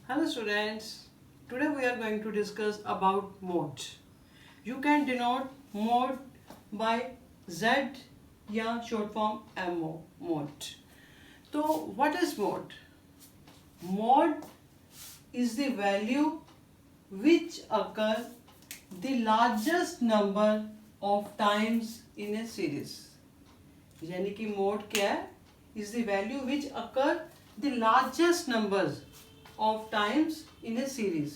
Hello students, today we are going to discuss about mode. You can denote mode by Z या short form MO, mode. So what is mode? Mode is the value which occur the largest number of times in a series. यानी कि mode क्या है? Is the value which occur the largest numbers of times in A series,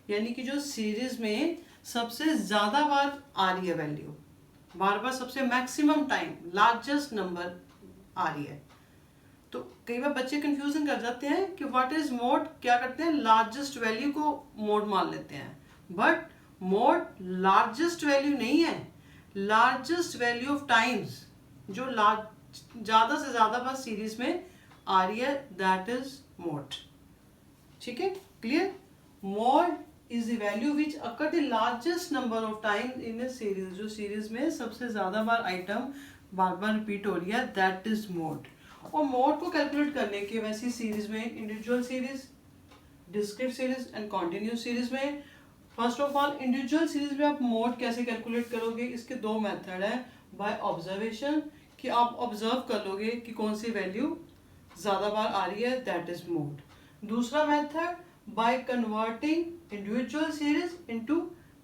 यानी कि जो series में सबसे ज़्यादा बार आ रही है वैल्यू, बार बार सबसे मैक्सिमम टाइम लार्जेस्ट नंबर आ रही है। तो कई बार बच्चे कंफ्यूजन कर जाते हैं कि व्हाट इज मोड, क्या करते हैं लार्जेस्ट वैल्यू को मोड मान लेते हैं, बट मोड लार्जेस्ट वैल्यू नहीं है, लार्जेस्ट वैल्यू ऑफ टाइम्स जो ज़्यादा से ज़्यादा बार सीरीज में आ रही है, दैट इज मोड। ठीक है, clear? Mod is the value which occur the largest number of time in A series, जो सीरीज में सबसे ज्यादा बार आइटम बार बार रिपीट हो रही है, दैट इज मोड। और मोड को कैलकुलेट करने के वैसी सीरीज में individual series, discrete series and continuous series में, first of all individual series में आप मोड कैसे कैलकुलेट करोगे, इसके दो मेथड है। बाय ऑब्जर्वेशन, कि आप ऑब्जर्व कर लोगे कि कौन सी वैल्यू ज्यादा बार आ रही है, दैट इज मोड। दूसरा method by converting individual series into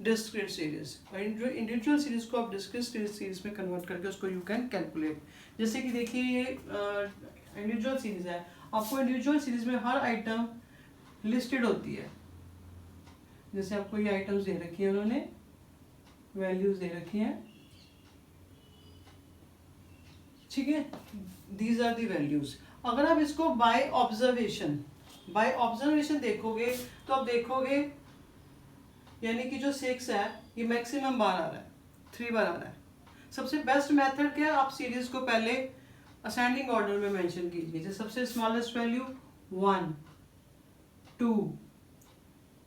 discrete series, और इंडिविजुअल सीरीज को आप डिस्क्रीट सीरीज में कन्वर्ट करके उसको यू कैन कैलकुलेट। जैसे कि देखिए ये इंडिविजुअल सीरीज है, आपको इंडिविजुअल सीरीज में हर आइटम लिस्टेड होती है। जैसे आपको ये आइटम्स दे रखी है, उन्होंने वैल्यूज दे रखी हैं, ठीक है, दीज आर दी वैल्यूज। अगर आप इसको बाय ऑब्जर्वेशन देखोगे तो आप देखोगे यानी कि जो 6 है ये मैक्सिमम बार आ रहा है, 3 बार आ रहा है। सबसे बेस्ट मेथड क्या है, आप सीरीज को पहले असेंडिंग ऑर्डर में मेंशन कीजिए। जैसे सबसे स्मॉलेस्ट वैल्यू 1 2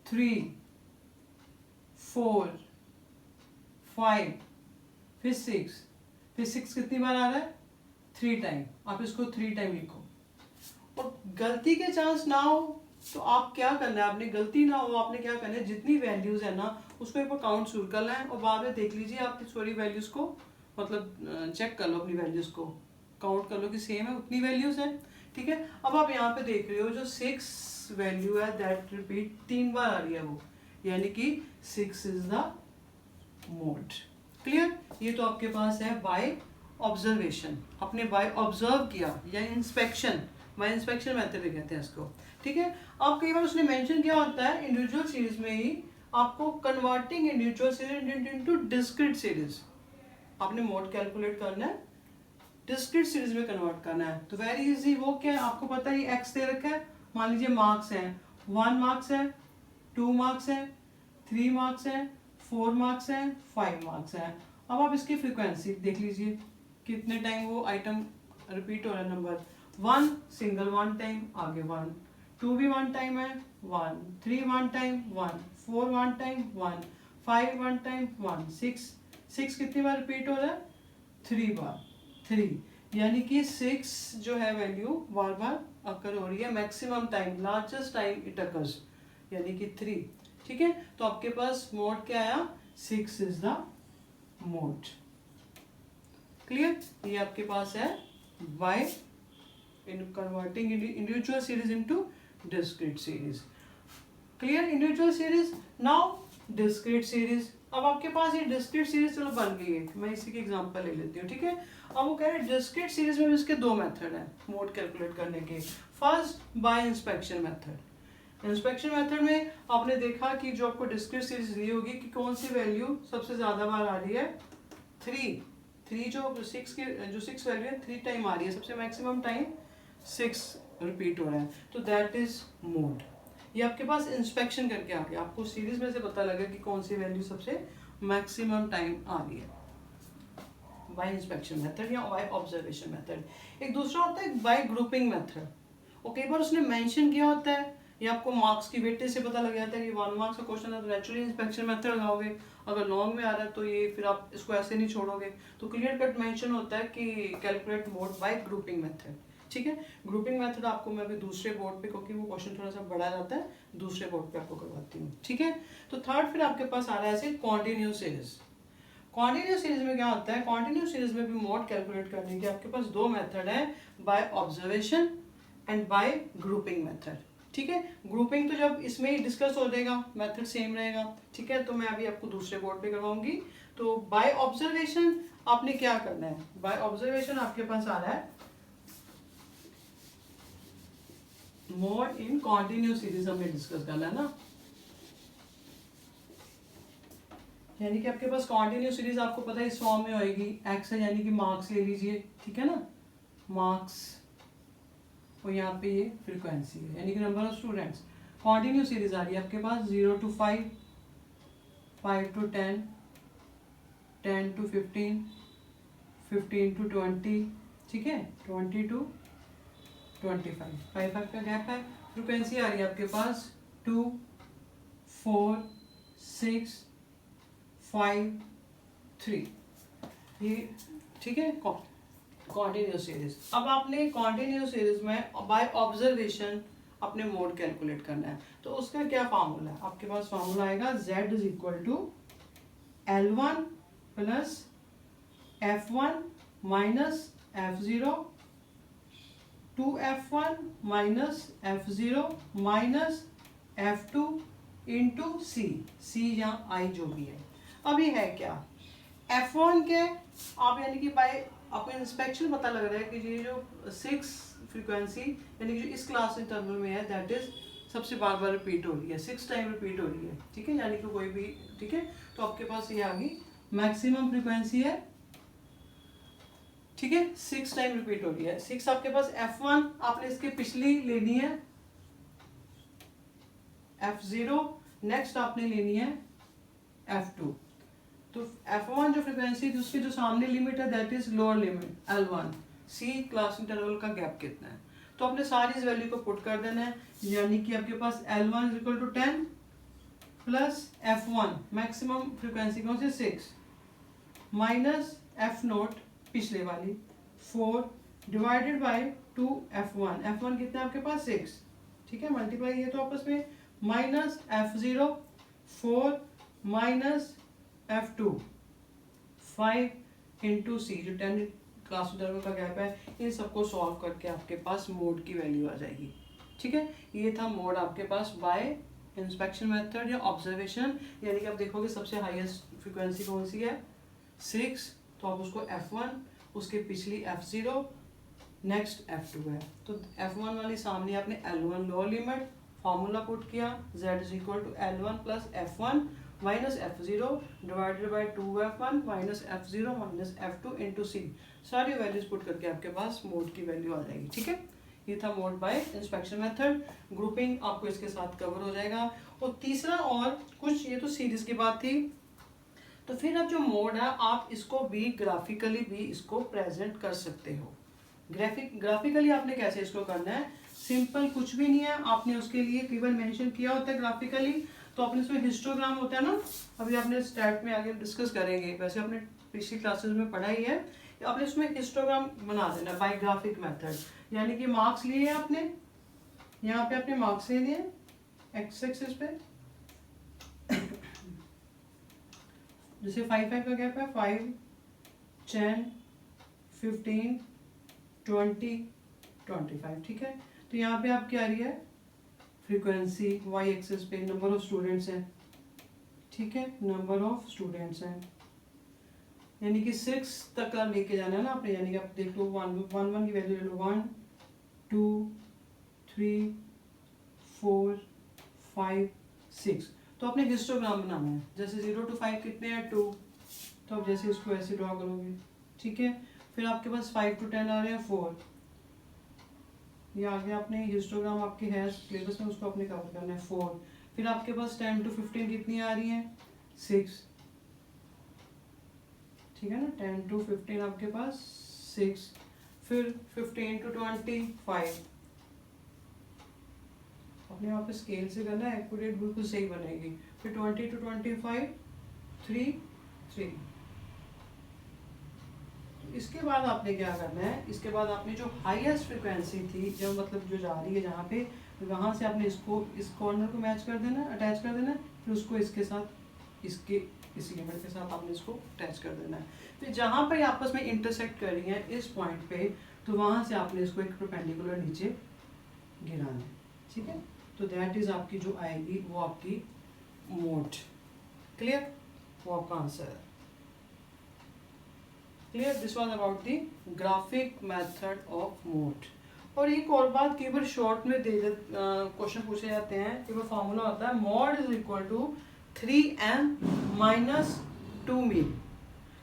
3 4 5, फिर 6 कितनी बार आ रहा है, 3 टाइम। आप इसको 3 टाइम लिखो, और गलती के चांस ना हो तो आप क्या करना है, आपने गलती ना हो, आपने क्या करना है, जितनी वैल्यूज है ना उसको एक बार काउंट शुरू कर लें और बाद में देख लीजिए आपकी सॉरी वैल्यूज को, मतलब चेक कर लो अपनी वैल्यूज को, काउंट कर लो कि सेम है, उतनी वैल्यूज है। ठीक है, अब आप यहाँ पे देख रहे हो जो 6 वैल्यू है दैट रिपीट 3 बार आ रही है वो, यानी कि 6 इज द मोड। क्लियर? ये तो आपके पास है बाय ऑब्जर्वेशन, आपने बाय ऑब्जर्व किया या इंस्पेक्शन, बाय इंस्पेक्शन मेथड भी कहते हैं इसको। ठीक है, अब कई बार उसने मेंशन किया होता है इंडिविजुअल सीरीज में ही आपको converting individual series into discrete series, आपने मोड कैलकुलेट करना है, डिस्क्रीट सीरीज में कन्वर्ट करना है। तो वेरी इजी, वो क्या है आपको पता है, एक्स दे रखा है, मान लीजिए मार्क्स हैं, 1 मार्क्स है, 2 मार्क्स है, 3 मार्क्स है, 4 मार्क्स है, 5 मार्क्स है। अब आप इसकी फ्रीक्वेंसी देख लीजिए कितने टाइम वो आइटम रिपीट हो रहा है। नंबर 1 सिंगल 1 टाइम, आगे 1, 2 भी 1 टाइम है 1, 3 1 टाइम 1, 4 1 टाइम 1, 5 1 टाइम 1, 6 कितनी बार रिपीट हो रहा है, 3 बार, 3, यानी कि 6 जो है वैल्यू बार बार अकर हो रही है, maximum time, largest time it occurs, यानी कि 3। ठीक है, तो आपके पास मोड क्या आया, 6 इज द मोड। क्लियर? ये आपके पास है by in converting individual series into discrete series. Clear? Individual series, now discrete series. अब आपके पास ये डिस्क्रीट सीरीज चलो बन गई है, मैं इसी की एग्जांपल ले लेती हूँ। ठीक है, अब वो कह रहे हैं डिस्क्रीट सीरीज में भी इसके दो मेथड हैं मोड कैलकुलेट करने के। First by inspection method. Inspection method में आपने देखा कि जो आपको डिस्क्रीट सीरीज ली होगी कि कौन सी वैल्यू सबसे ज्यादा बार आ रही है, 3 जो 6 वैल्यू है 3 टाइम आ रही है, सबसे मैक्सिमम टाइम 6 रिपीट हो रहा है, तो दैट इज मोड। ये आपके पास इंस्पेक्शन करके आ गया, आपको सीरीज में से पता लगा कि कौन सी वैल्यू सबसे मैक्सिमम टाइम आ रही है, बाय इंस्पेक्शन मेथड या बाय ऑब्जर्वेशन मेथड। एक दूसरा होता है बाय ग्रुपिंग मेथड, और कई बार उसने मेंशन किया होता है, ये आपको मार्क्स की वेटेज से पता लग जाता है कि 1 मार्क्स का क्वेश्चन है तो नेचुरली इंस्पेक्शन मेथड लगाओगे, अगर लॉन्ग में आ रहा है तो ये फिर आप इसको ऐसे नहीं छोड़ोगे। तो क्लियर कट मेंशन होता है कि calculate mode bye grouping method, ठीक है। ग्रुपिंग मेथड आपको मैं अभी दूसरे बोर्ड पे, क्योंकि वो क्वेश्चन थोड़ा सा बड़ा रहता है, दूसरे बोर्ड पे आपको करवाती हूँ, ठीक है। तो थर्ड फिर आपके पास आ रहा है ऐसे कॉन्टिन्यूस सीरीज। कॉन्टिन्यूस सीरीज में क्या होता है, कॉन्टिन्यूस सीरीज में भी मोड कैलकुलेट करने के आपके पास दो मेथड है, by observation and bye grouping method, ठीक है। ग्रुपिंग तो जब इसमें ही डिस्कस हो जाएगा, मेथड सेम रहेगा, ठीक है। तो मैं अभी आपको दूसरे बोर्ड पे करवाऊंगी। तो बाय ऑब्जर्वेशन आपने क्या करना है, बाय ऑब्जर्वेशन आपके पास आ रहा है मोड इन कॉन्टिन्यूस सीरीज हमें डिस्कस करना है ना, यानी कि आपके पास कॉन्टिन्यूस सीरीज आपको पता है इस फॉर्म में होएगी, एक्स है यानी कि मार्क्स ले लीजिए, ठीक है ना, मार्क्स, और यहाँ पे ये फ्रीक्वेंसी है यानी कि number of students. Continuous series आ रही है आपके पास 0 to 5, 5 to 10, 10 to 15, 15 to 20, ठीक है, 20 to 25, 5 का गैप है। फ्रीक्वेंसी आ रही है आपके पास 2, 4, 6, 5, 3, ये ठीक है कॉन्टिन्यूस सीरीज। अब आपने कॉन्टिन्यूस सीरीज में बाय ऑब्जर्वेशन अपने मोड कैलकुलेट करना है, तो उसका क्या फार्मूला है, आपके पास फार्मूला आएगा z is equal to L1 plus F1 minus F0 2F1 minus F0 minus F2 into C या I जो भी है। अब ये है क्या, F1 के आप यानी कि बाय आपको इंस्पेक्शन पता लग रहा है कि ये जो 6 फ्रीक्वेंसी यानी कि जो इस क्लास इंटरवल में है दैट इज सबसे बार बार रिपीट हो रही है, 6 टाइम रिपीट हो रही है, ठीक है, यानी कि कोई भी, ठीक है। तो आपके पास ये आ गई मैक्सिमम फ्रीक्वेंसी है, ठीक है, 6 टाइम रिपीट हो रही है। 6 आपके पास F1 आपने इसके पिछली लेनी है F0, नेक्स्ट आपने लेनी है F2। तो F1 जो फ्रीक्वेंसी थी उसके जो सामने लिमिट है that is lower limit L1, C class interval का गैप कितना है, तो आपने सारी इस वैल्यू को पुट कर देना है, यानी कि आपके पास L1 is equal to 10 plus F1 maximum frequency कौन सी 6 माइनस F0 पिछले वाली 4 डिवाइडेड बाय 2F1, F1 कितना है आपके पास 6, ठीक है, मल्टीप्लाई ये तो आपस में minus F0 4 minus F2 5 into C जो 10 क्लास इंटरवल का गैप है, इन सबको सॉल्व करके आपके पास मोड की वैल्यू आ जाएगी, ठीक है। ये था मोड आपके पास बाय इंस्पेक्शन मेथड या ऑब्जर्वेशन, यानी कि आप देखोगे सबसे हाईएस्ट फ्रीक्वेंसी कौन सी है 6, तो आप उसको F1, उसके पिछली F0, नेक्स्ट F2 है, तो F1 वाली सामने आपने L1 lower limit formula put किया, z is equal to L1 plus F1 minus F0 divided by 2F1 minus F0 minus F2 into C, सारी वैल्यूज पुट करके आपके पास मोड की वैल्यू आ जाएगी, ठीक है। ये था mode bye inspection method, grouping आपको इसके साथ कवर हो जाएगा। और तीसरा और कुछ, ये तो सीरीज की बात थी, तो फिर अब जो मोड है आप इसको भी ग्राफिकली भी इसको प्रेजेंट कर सकते हो। ग्राफिकली आपने कैसे इसको करना है, सिंपल कुछ भी नहीं है, आपने उसके लिए केवल मेंशन किया होता है ग्राफिकली, तो आपने इसमें हिस्टोग्राम होता है ना, अभी आपने स्टैट में आगे डिस्कस करेंगे, वैसे आपने पिछली क्लासेस में पढ़ा ही है, आपने इसमें हिस्टोग्राम बना देना बाय ग्राफिक मेथड, यानी कि मार्क्स लिए आपने, यहाँ पे आपने मार्क्स ले लिए एक्स एक्सिस पे जैसे 5 का गैप है 5, 10, 15, 20, 25, ठीक है। तो यहाँ पे आपकी आ रही है फ्रीक्वेंसी, वाई एक्सिस पे नंबर ऑफ स्टूडेंट्स हैं, ठीक है, नंबर ऑफ स्टूडेंट्स हैं, यानी कि 6 तक का लेके जाना है ना आपने, यानी कि आप देख लो 1 की वैल्यू ले लो 1, 2, 3, 4, 5, 6, तो आपने हिस्टोग्राम बनाना है, जैसे 0 to 5 कितने हैं 2, तो आप जैसे इसको ऐसे ड्रॉ करोगे, ठीक है। फिर आपके पास 5 to 10 आ रहे हैं 4, ये आगे आपने हिस्टोग्राम आपके है सिलेबस में, उसको आपने कवर करना है 4। फिर आपके पास 10 to 15 कितनी आ रही है 6, ठीक है ना, 10 to 15 आपके पास 6, फिर 15 to 20 5, अपने यहाँ पे स्केल से करना है, एक्यूरेट बिल्कुल सही बनेगी। फिर 20 to 25 3, 3, इसके बाद आपने क्या करना है, इसके बाद आपने जो हाईएस्ट फ्रिक्वेंसी थी, जो मतलब जो जा रही है जहाँ पे, वहाँ से आपने इसको इस कॉर्नर को मैच कर देना, अटैच कर देना, फिर उसको इसके साथ इसके इस लिमिट के साथ आपने इसको अटैच कर देना है। फिर जहाँ पर आपस में इंटरसेक्ट कर रही है इस पॉइंट पे, तो वहाँ से आपने इसको एक परपेंडिकुलर नीचे गिराना है, ठीक है। तो दैट इज आपकी जो आएगी वो आपकी मोड। क्लियर, वो आपका आंसर है। Clear, this was about the graphic method of mode. और एक और बात, कई बार शॉर्ट में दे क्वेश्चन पूछे जाते हैं कि वो फार्मूला होता है mode is equal to 3n minus 2 mean.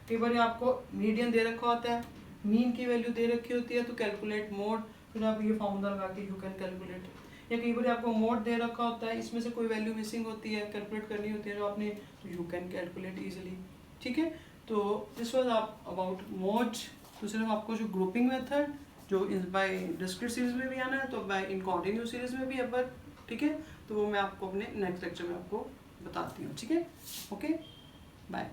कई बार आपको मीडियन दे रखा होता है, मीन की वैल्यू दे रखी होती है, तो कैलकुलेट मोड, फिर आप ये फार्मूला लगा के यू कैन कैलकुलेट। या कई बार आपको मोड दे रखा होता है, इसमें से कोई वैल्यू मिसिंग होती है, कैलकुलेट करनी होती है जो आपने, तो यू कैन कैलकुलेट इजीली, ठीक है। तो दिस वाज अबाउट मोड। तो सिर्फ आपको जो ग्रुपिंग मेथड जो बाय डिस्क्रीट सीरीज में भी आना है, तो बाय इन कॉन्टिन्यू सीरीज में भी अब, ठीक है। तो वो मैं आपको अपने नेक्स्ट लेक्चर में आपको बताती हूँ, ठीक है। Okay, bye.